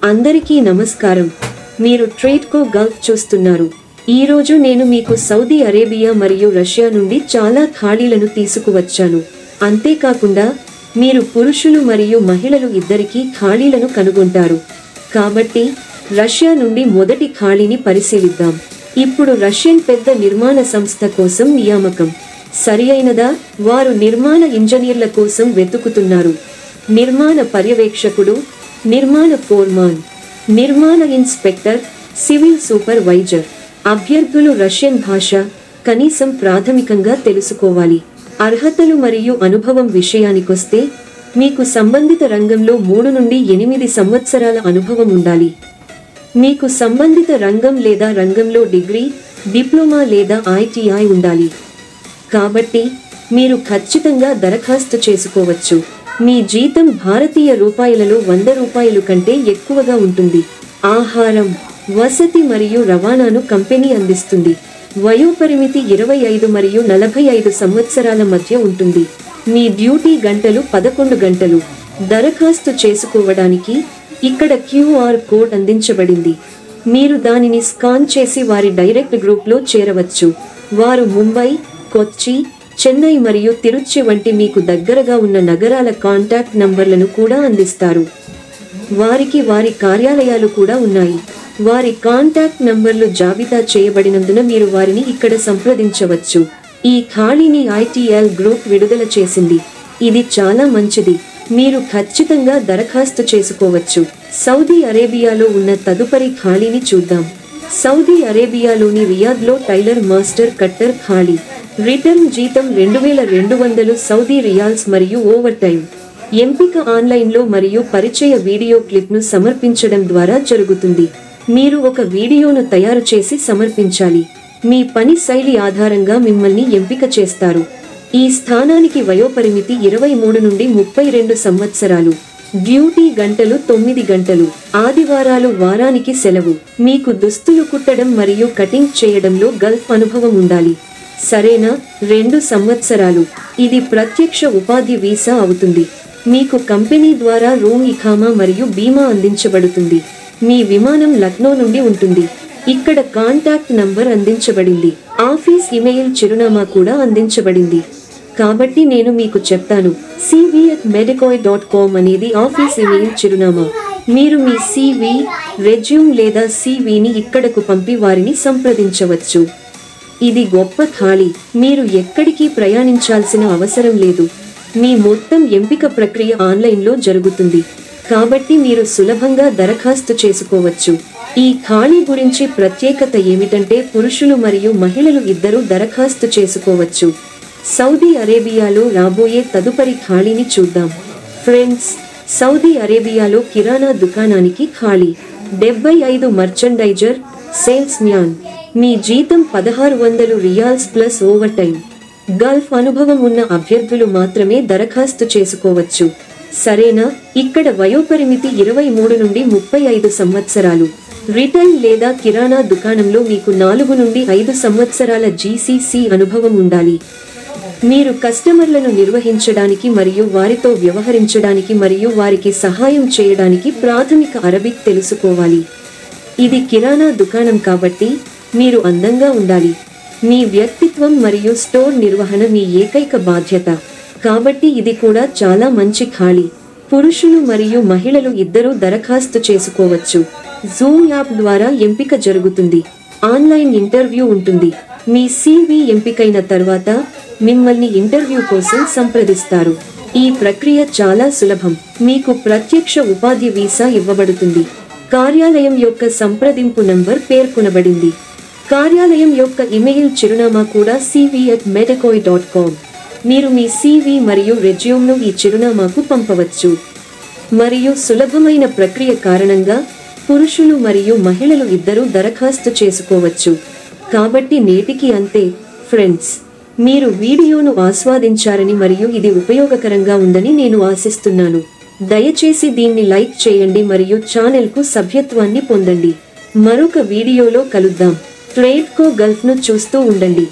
అందరికీ నమస్కారం. మీరు ట్రేడ్కో గల్ఫ్ చూస్తున్నారు. ఈ రోజు నేను మీకు సౌదీ అరేబియా మరియు రష్యా నుండి చాలా ఖాళీలను తీసుకువచ్చాను. అంతేకాకుండా మీరు పురుషులు మరియు మహిళలు ఇద్దరికీ ఖాళీలను కనుగొంటారు. కాబట్టి రష్యా నుండి మొదటి ఖాళీని పరిశీలిద్దాం. ఇప్పుడు రష్యన్ పెద్ద నిర్మాణ సంస్థ కోసం నియామకం సరియైనదా? వారు నిర్మాణ ఇంజనీర్ల కోసం వెతుకుతున్నారు. నిర్మాణ పర్యవేక్షకుడు, నిర్మాణ ఫోర్మాన్, నిర్మాణ ఇన్స్పెక్టర్, సివిల్ సూపర్వైజర్. అభ్యర్థులు రష్యన్ భాష కనీసం ప్రాథమికంగా తెలుసుకోవాలి. అర్హతలు మరియు అనుభవం విషయానికొస్తే మీకు సంబంధిత రంగంలో 3 నుండి 8 సంవత్సరాల అనుభవం ఉండాలి. మీకు సంబంధిత రంగం లేదా రంగంలో డిగ్రీ, డిప్లొమా లేదా ఐటీఐ ఉండాలి. కాబట్టి మీరు ఖచ్చితంగా దరఖాస్తు చేసుకోవచ్చు. మీ జీతం భారతీయ రూపాయలలో 100 రూపాయలు కంటే ఎక్కువగా ఉంటుంది. ఆహారం, వసతి మరియు రవాణాను కంపెనీ అందిస్తుంది. వయోపరిమితి 25 మరియు 45 సంవత్సరాల మధ్య ఉంటుంది. మీ డ్యూటీ గంటలు 11 గంటలు. దరఖాస్తు చేసుకోవడానికి ఇక్కడ QR కోడ్ అందించబడింది. మీరు దానిని స్కాన్ చేసి వారి డైరెక్ట్ గ్రూప్లో చేరవచ్చు. వారు ముంబై, కొచ్చి, చెన్నై మరియు తిరుచి వంటి మీకు దగ్గరగా ఉన్న నగరాల కాంటాక్ట్ నంబర్లను కూడా అందిస్తారు. వారికి వారి కార్యాలయాలు కూడా ఉన్నాయి. వారి కాంటాక్ట్ నంబర్లు జాబితా చేయబడినందున మీరు వారిని ఇక్కడ సంప్రదించవచ్చు. ఈ ఖాళీని ITL గ్రూప్ విడుదల చేసింది. ఇది చాలా మంచిది. మీరు ఖచ్చితంగా దరఖాస్తు చేసుకోవచ్చు. సౌదీ అరేబియాలో ఉన్న తదుపరి ఖాళీని చూద్దాం. సౌదీ అరేబియాలోని రియాద్లో టైలర్ మాస్టర్ కట్టర్ ఖాళీ. రిటర్న్ జీతం 2200 సౌదీ రియాల్స్ మరియు ఓవర్ టైం. ఎంపిక ఆన్లైన్లో మరియు పరిచయ వీడియో క్లిప్ను సమర్పించడం ద్వారా జరుగుతుంది. మీరు ఒక వీడియోను తయారు చేసి సమర్పించాలి. మీ పని శైలి ఆధారంగా మిమ్మల్ని ఎంపిక చేస్తారు. ఈ స్థానానికి వయోపరిమితి 23 నుండి 32 సంవత్సరాలు. డ్యూటీ గంటలు 9 గంటలు. ఆదివారాలు వారానికి సెలవు. మీకు దుస్తులు కుట్టడం మరియు కటింగ్ చేయడంలో గల్ఫ్ అనుభవం ఉండాలి. సరేనా? 2 సంవత్సరాలు. ఇది ప్రత్యక్ష ఉపాధి వీసా అవుతుంది. మీకు కంపెనీ ద్వారా రూమ్ ఇఖామా మరియు బీమా అందించబడుతుంది. మీ విమానం లక్నో నుండి ఉంటుంది. ఇక్కడ కాంటాక్ట్ నంబర్ అందించబడింది. ఆఫీస్ ఇమెయిల్ చిరునామా కూడా అందించబడింది. కాబట్టి నేను మీకు చెప్తాను. cv@medicoy.com అనేది ఆఫీస్ ఇమెయిల్ చిరునామా. మీరు మీ CV, రెజ్యూమ్ లేదా CVని ఇక్కడకు పంపి వారిని సంప్రదించవచ్చు. ఇది గొప్ప ఖాళీ. మీరు ఎక్కడికి ప్రయాణించాల్సిన అవసరం లేదు. మీ మొత్తం ఎంపిక ప్రక్రియ ఆన్లైన్లో జరుగుతుంది. కాబట్టి మీరు సులభంగా దరఖాస్తు చేసుకోవచ్చు. ఈ ఖాళీ గురించి ప్రత్యేకత ఏమిటంటే పురుషులు మరియు మహిళలు ఇద్దరూ దరఖాస్తు చేసుకోవచ్చు. సౌదీ అరేబియాలో రాబోయే తదుపరి ఖాళీని చూద్దాం. ఫ్రెండ్స్, సౌదీ అరేబియాలో కిరాణా దుకాణానికి ఖాళీ. 75 మర్చండైజర్, సేల్స్ మ్యాన్. మీ జీతం 1600 riyals plus over time. Gulf అనుభవం ఉన్న అభ్యర్థులు మాత్రమే దరఖాస్తు చేసుకోవచ్చు. సరేనా? ఇక్కడ వయోపరిమితి 23 నుండి 35 సంవత్సరాలు. రిటైల్ లేదా కిరాణా దుకాణంలో మీకు 4 నుండి 5 సంవత్సరాల GCC అనుభవం ఉండాలి. మీరు కస్టమర్లను నిర్వహించడానికి మరియు వారితో వ్యవహరించడానికి మరియు వారికి సహాయం చేయడానికి ప్రాథమిక అరబిక్ తెలుసుకోవాలి. ఇది కిరాణా దుకాణం కాబట్టి మీరు అందంగా ఉండాలి. మీ వ్యక్తిత్వం మరియు స్టోర్ నిర్వహణ మీ ఏకైక బాధ్యత. కాబట్టి ఇది కూడా చాలా మంచి ఖాళీ. పురుషులు మరియు మహిళలు ఇద్దరూ దరఖాస్తు చేసుకోవచ్చు. జూమ్ యాప్ ద్వారా ఎంపిక జరుగుతుంది. ఆన్లైన్ ఇంటర్వ్యూ ఉంటుంది. మీ CV ఎంపికైన తర్వాత మిమ్మల్ని ఇంటర్వ్యూ కోసం సంప్రదిస్తారు. ఈ ప్రక్రియ చాలా సులభం. మీకు ప్రత్యక్ష ఉపాధి వీసా ఇవ్వబడుతుంది. కార్యాలయం యొక్క సంప్రదింపు నంబర్ పేర్కొనబడింది. కార్యాలయం యొక్క ఇమెయిల్ చిరునామా కూడా cv@medicoy.com. మీరు మీ CV మరియు రెజ్యూమ్ను ఈ చిరునామాకు పంపవచ్చు. మరియు సులభమైన ప్రక్రియ కారణంగా పురుషులు మరియు మహిళలు ఇద్దరూ దరఖాస్తు చేసుకోవచ్చు. కాబట్టి నేటికి అంతే ఫ్రెండ్స్. మీరు వీడియోను ఆస్వాదించారని మరియు ఇది ఉపయోగకరంగా ఉందని నేను ఆశిస్తున్నాను. దయచేసి దీన్ని లైక్ చేయండి మరియు ఛానెల్కు సభ్యత్వాన్ని పొందండి. మరొక వీడియోలో కలుద్దాం. ట్రేడ్కో గల్ఫ్ను చూస్తూ ఉండండి.